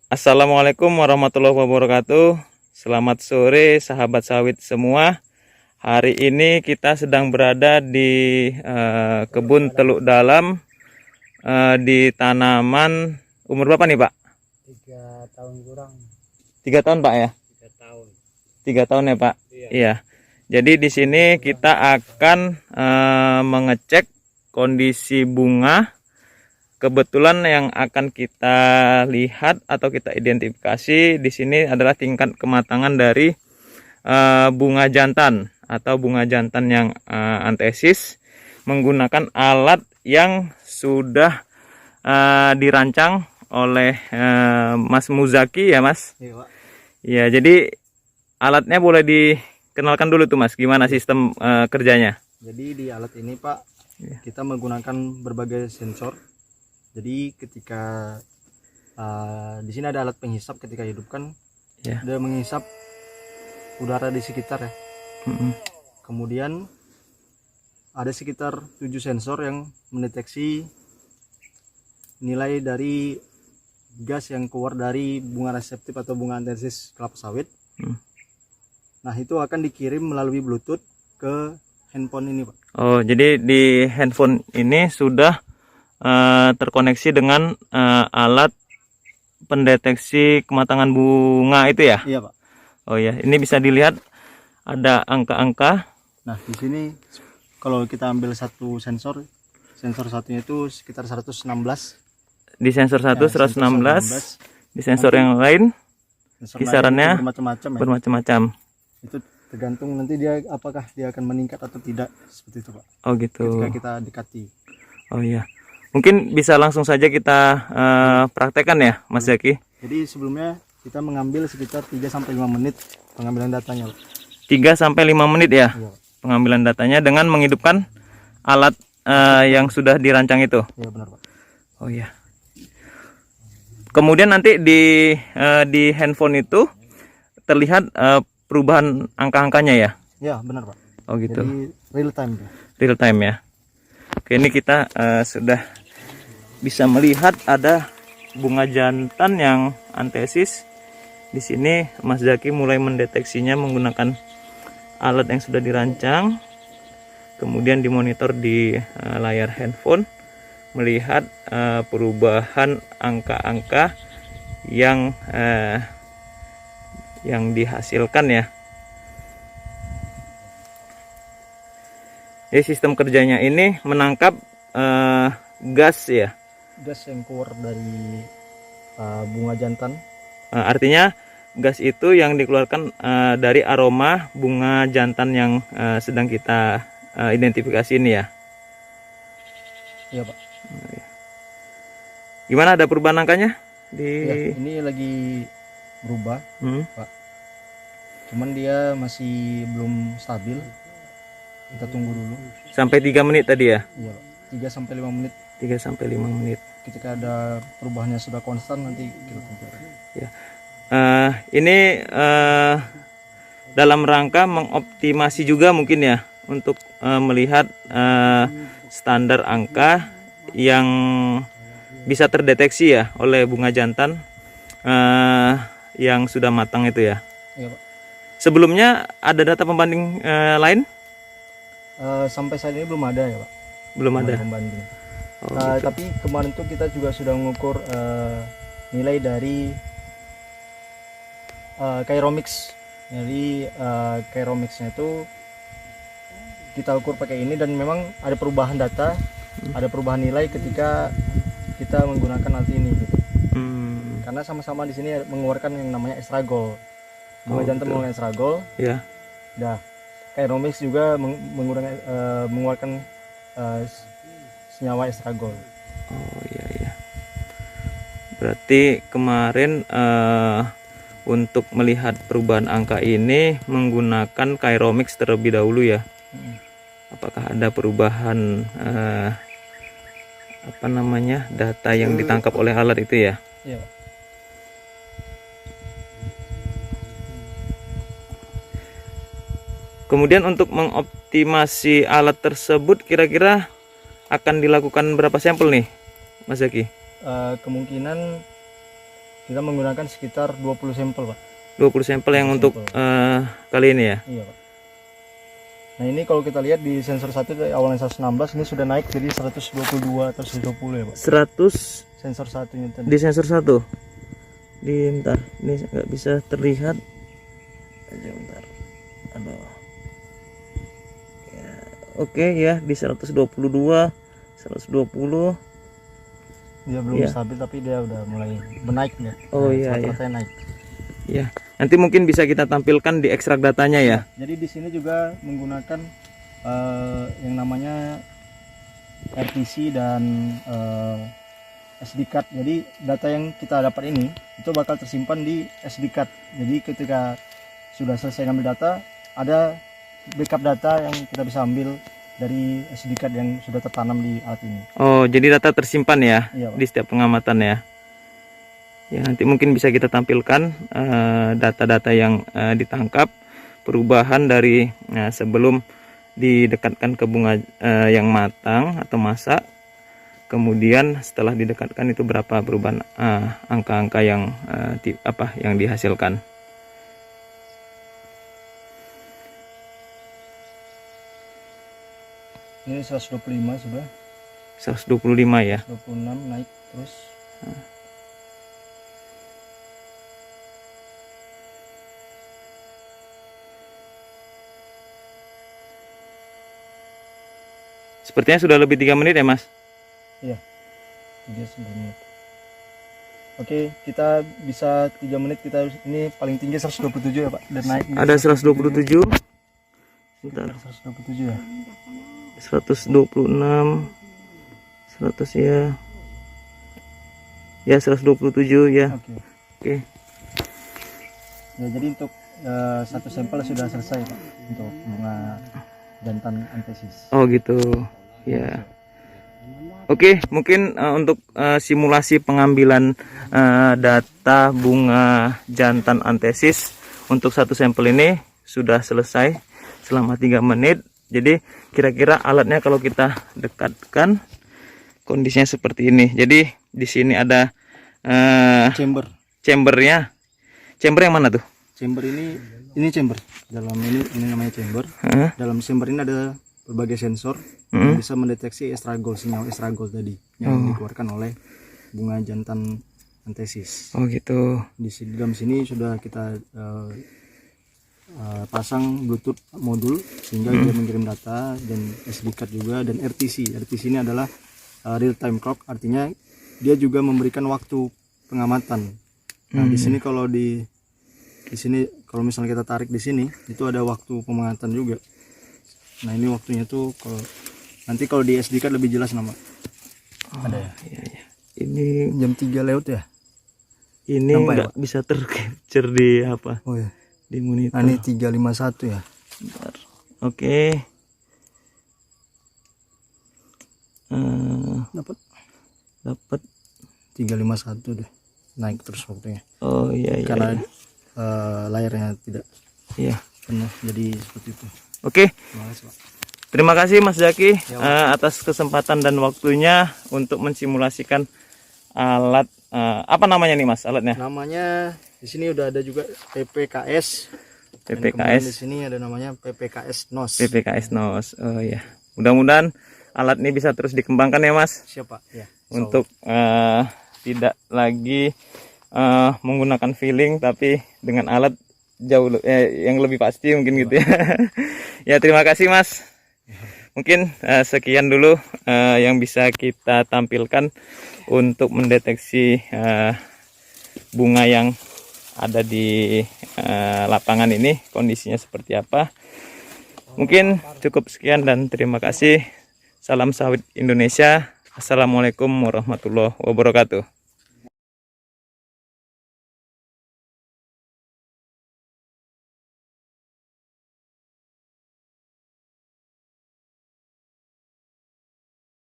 Assalamualaikum warahmatullahi wabarakatuh. Selamat sore sahabat sawit semua. Hari ini kita sedang berada di kebun teluk dalam di tanaman umur berapa nih Pak? 3 tahun kurang. 3 tahun Pak ya? 3 tahun. 3 tahun ya Pak? Iya. Iya. Jadi di sini kita akan mengecek kondisi bunga. Kebetulan yang akan kita lihat atau kita identifikasi di sini adalah tingkat kematangan dari bunga jantan atau bunga jantan yang antesis menggunakan alat yang sudah dirancang oleh Mas Muzaki ya Mas. Iya, Pak. Ya, jadi alatnya boleh dikenalkan dulu tuh Mas, gimana sistem kerjanya? Jadi di alat ini Pak, Iya. kita menggunakan berbagai sensor. Jadi ketika di sini ada alat penghisap ketika hidupkan, Ya. dia menghisap udara di sekitar ya. Mm-mm. Kemudian ada sekitar 7 sensor yang mendeteksi nilai dari gas yang keluar dari bunga reseptif atau bunga antesis kelapa sawit. Nah, itu akan dikirim melalui Bluetooth ke handphone ini Pak. Oh, jadi di handphone ini sudah terkoneksi dengan alat pendeteksi kematangan bunga itu ya? Iya Pak. Oh ya, ini bisa dilihat ada angka-angka. Nah, di sini kalau kita ambil satu sensor satunya itu sekitar 116. Di sensor satu Ya, sensor 116, di sensor Nanti yang lain sensor kisarannya lain itu bermacam-macam ya. bermacam-macam. Itu tergantung nanti dia apakah dia akan meningkat atau tidak, seperti itu Pak. Oh gitu. Ketika kita dekati. Oh iya. Mungkin bisa langsung saja kita praktekkan ya, Mas Zaki. Jadi sebelumnya kita mengambil sekitar 3-5 menit pengambilan datanya Pak. 3-5 menit ya Iya, Pak. pengambilan datanya dengan menghidupkan alat yang sudah dirancang itu. Iya benar Pak. Oh iya. Kemudian nanti di handphone itu terlihat perubahan angka-angkanya ya. Iya benar Pak. Oh gitu. Jadi real time ya. Real time ya. Oke, ini kita sudah bisa melihat ada bunga jantan yang antesis. Di sini Mas Zaki mulai mendeteksinya menggunakan alat yang sudah dirancang. Kemudian dimonitor di layar handphone, melihat perubahan angka-angka yang dihasilkan ya. Jadi sistem kerjanya ini menangkap gas ya. Gas yang keluar dari bunga jantan. Artinya gas itu yang dikeluarkan dari aroma bunga jantan yang sedang kita identifikasi ini ya. Iya Pak. Gimana, ada perubahan angkanya? Ya, ini lagi berubah Pak. Cuman dia masih belum stabil. Kita tunggu dulu. Sampai 3 menit tadi ya? Iya Pak. 3-5 menit. 3-5 menit. Ketika ada perubahannya sudah konstan, nanti kita tunggu. Ya. Ini dalam rangka mengoptimasi juga mungkin ya, untuk melihat standar angka yang bisa terdeteksi ya oleh bunga jantan yang sudah matang itu ya. Iya Pak. Sebelumnya ada data pembanding lain? Sampai saat ini belum ada ya Pak. Belum ada. Pembanding. Oh, gitu. Tapi kemarin tuh kita juga sudah mengukur nilai dari Kairomix. Jadi Kairomixnya itu kita ukur pakai ini, dan memang ada perubahan data, ada perubahan nilai ketika kita menggunakan alat ini gitu. Karena sama-sama di sini mengeluarkan yang namanya estragol. Bunga jantan mengeluarkan estragol. Ya. Dah. Kairomix juga mengeluarkan senyawa estragol. Oh iya iya. Berarti kemarin untuk melihat perubahan angka ini menggunakan Kairomix terlebih dahulu ya. Apakah ada perubahan data yang ditangkap oleh alat itu ya? Iya. Kemudian untuk mengoptimasi alat tersebut kira-kira akan dilakukan berapa sampel nih, Mas Zaki? Kemungkinan kita menggunakan sekitar 20 sampel, Pak. 20 sampel yang 20 untuk sampel. kali ini ya. Iya, Pak. Nah, ini kalau kita lihat di sensor 1 dari awalnya 116, ini sudah naik jadi 122 atau 120 ya, Pak. 100 Sensor satunya tadi. di sensor 1. Bentar, ini nggak bisa terlihat aja, bentar. Aduh. Ya, oke ya, di 122, 120. Dia belum Iya. stabil tapi dia udah mulai menaik ya. Oh, iya, rata-ratanya naik. Ya, nanti mungkin bisa kita tampilkan di ekstrak datanya ya. Jadi di sini juga menggunakan yang namanya RTC dan SD card. Jadi data yang kita dapat ini itu bakal tersimpan di SD card. Jadi ketika sudah selesai ngambil data, ada backup data yang kita bisa ambil dari SD card yang sudah tertanam di alat ini. Oh, jadi data tersimpan ya Iya, Pak. di setiap pengamatan ya. Ya, nanti mungkin bisa kita tampilkan data-data yang ditangkap, perubahan dari sebelum didekatkan ke bunga yang matang atau masak. Kemudian setelah didekatkan itu berapa perubahan angka-angka yang yang dihasilkan. Ini 125 sudah, 125 ya. 26 naik terus. Sepertinya sudah lebih 3 menit ya, Mas. Iya, 3 menit. Oke, kita bisa 3 menit, kita ini paling tinggi 127 ya, Pak. Dan naik Ada 127. Bentar. 127 ya. 126, 100 ya. Ya, 127 ya. Oke. Oke. Ya, jadi untuk satu sampel sudah selesai, Pak, untuk bunga jantan antesis. Oh gitu. Ya. Oke, mungkin untuk simulasi pengambilan data bunga jantan antesis untuk satu sampel ini sudah selesai selama 3 menit. Jadi kira-kira alatnya kalau kita dekatkan kondisinya seperti ini. Jadi di sini ada chambernya. Chamber yang mana tuh? Chamber ini chamber. Dalam ini namanya chamber. Dalam chamber ini ada berbagai sensor yang bisa mendeteksi estragol, senyawa estragol tadi yang dikeluarkan oleh bunga jantan antesis. Oh gitu. Di dalam sini sudah kita pasang Bluetooth modul sehingga dia mengirim data, dan SD card juga, dan RTC. RTC ini adalah real time clock, artinya dia juga memberikan waktu pengamatan. Nah, di sini kalau di sini kalau misalnya kita tarik di sini itu ada waktu pengamatan juga. Nah, ini waktunya tuh nanti kalau di SD card lebih jelas nama. Ada ya? Iya, iya. Ini Jam 3 lewat ya? ini Nampak ya, nggak bisa tercapture di apa? Oh ya. Di monitor. Nah, ini 351 ya. Bentar. Oke. Dapat 351 deh. Naik terus waktunya. Oh iya iya. Karena iya. layarnya tidak Iya. penuh, jadi seperti itu. Oke. Terima kasih, Pak. Terima kasih Mas Zaki Ya, atas kesempatan dan waktunya untuk mensimulasikan alat apa namanya nih Mas alatnya? Namanya di sini udah ada juga PPKS. Dan kemudian PPKS. di sini ada namanya PPKS NOS. PPKS NOS. Oh ya. Mudah-mudahan alat ini bisa terus dikembangkan ya Mas. Siapa? Ya. Untuk tidak lagi menggunakan feeling tapi dengan alat jauh yang lebih pasti mungkin gitu ya. Ya terima kasih Mas. Mungkin sekian dulu yang bisa kita tampilkan untuk mendeteksi bunga yang ada di lapangan ini kondisinya seperti apa. Mungkin cukup sekian dan terima kasih. Salam sawit Indonesia. Assalamualaikum warahmatullahi wabarakatuh.